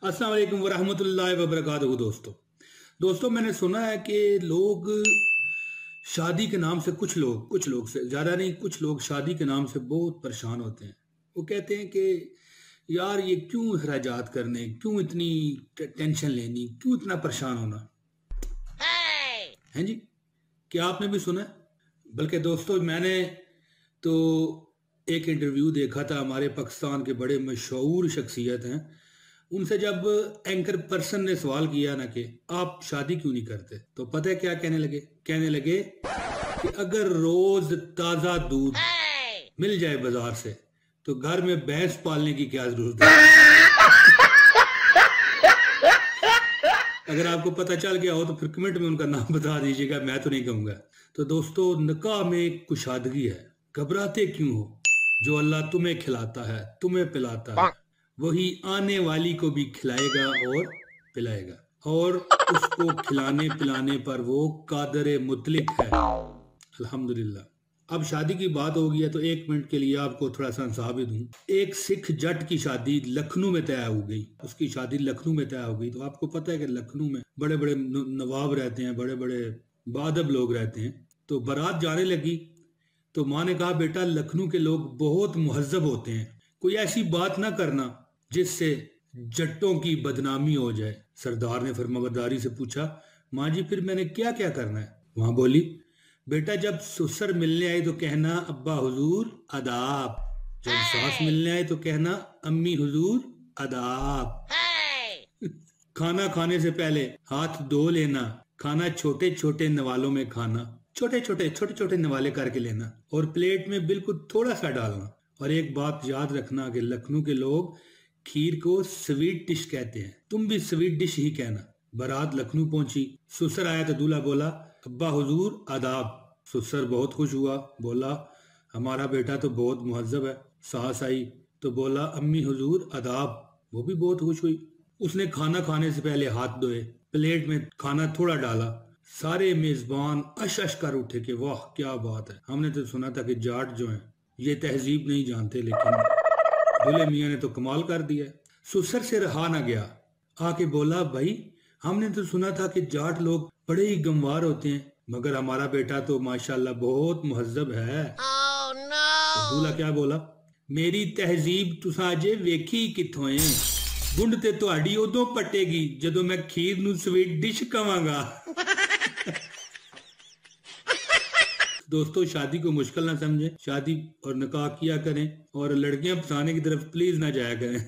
अस्सलाम वालेकुम वरहमतुल्लाहि वबरकातुहू। दोस्तों मैंने सुना है कि लोग शादी के नाम से कुछ लोग से ज़्यादा नहीं, कुछ लोग शादी के नाम से बहुत परेशान होते हैं। वो कहते हैं कि यार ये क्यों खर्चात करने, क्यों इतनी टेंशन लेनी, क्यों इतना परेशान होना है जी। क्या आपने भी सुना है? बल्कि दोस्तों मैंने तो एक इंटरव्यू देखा था, हमारे पाकिस्तान के बड़े मशहूर शख्सियत हैं, उनसे जब एंकर पर्सन ने सवाल किया ना कि आप शादी क्यों नहीं करते, तो पता है क्या कहने लगे कि अगर रोज ताजा दूध मिल जाए बाजार से तो घर में भैंस पालने की क्या जरूरत है। अगर आपको पता चल गया हो तो फिर कमेंट में उनका नाम बता दीजिएगा, मैं तो नहीं कहूंगा। तो दोस्तों निकाह में कुशादगी है, घबराते क्यों हो? जो अल्लाह तुम्हें खिलाता है, तुम्हें पिलाता है, वही आने वाली को भी खिलाएगा और पिलाएगा, और उसको खिलाने पिलाने पर वो कादर मुतलिक है। अल्हम्दुलिल्लाह। अब शादी की बात हो गई है तो एक मिनट के लिए आपको थोड़ा सा इंसाफ भी दूं। एक सिख जट की शादी लखनऊ में तय हो गई, उसकी शादी लखनऊ में तय हो गई। तो आपको पता है कि लखनऊ में बड़े बड़े नवाब रहते हैं, बड़े बड़े बादब लोग रहते हैं। तो बारात जाने लगी तो माँ ने कहा बेटा लखनऊ के लोग बहुत मुहज्जब होते हैं, कोई ऐसी बात ना करना जिससे जट्टों की बदनामी हो जाए। सरदार ने फरमाबरदारी से पूछा माँ जी फिर मैंने क्या क्या करना है? वहां बोली बेटा जब ससुर मिलने आए तो कहना अब्बा हुजूर आदाब, जब सास मिलने आए तो कहना अम्मी हुजूर आदाब, खाना खाने से पहले हाथ धो लेना, खाना छोटे छोटे नवालों में खाना, छोटे छोटे नवाले करके लेना और प्लेट में बिल्कुल थोड़ा सा डालना। और एक बात याद रखना कि लखनऊ के लोग खीर को स्वीट डिश कहते हैं, तुम भी स्वीट डिश ही कहना। बारात लखनऊ पहुंची, ससुर आया तो दूल्हा बोला अब्बा हुजूर आदाब। ससुर बहुत खुश हुआ, बोला हमारा बेटा तो बहुत मुहज्जब है। सास आई तो बोला अम्मी हुजूर आदाब, वो भी बहुत खुश हुई। उसने खाना खाने से पहले हाथ धोए, प्लेट में खाना थोड़ा डाला। सारे मेजबान अश अश कर उठे कि वाह क्या बात है, हमने तो सुना था कि जाट जो है ये तहजीब नहीं जानते, लेकिन दूल्हे मियाँ ने तो कमाल कर दिया। ससुर से रहा ना गया, आके बोला भाई हमने तो सुना था कि जाट लोग बड़े ही गंवार होते हैं, मगर हमारा बेटा तो माशाल्लाह बहुत मुहज्जब है। Oh, no! तो दूल्हा क्या बोला मेरी तहजीब तुसां अजे वेखी किथों है, गुंड ते तुहाडी उदों पटेगी जदों मैं खीर नूं स्वीट डिश कवांगा। दोस्तों शादी को मुश्किल ना समझें, शादी और निकाह किया करें और लड़कियां फसाने की तरफ प्लीज ना जाया करें।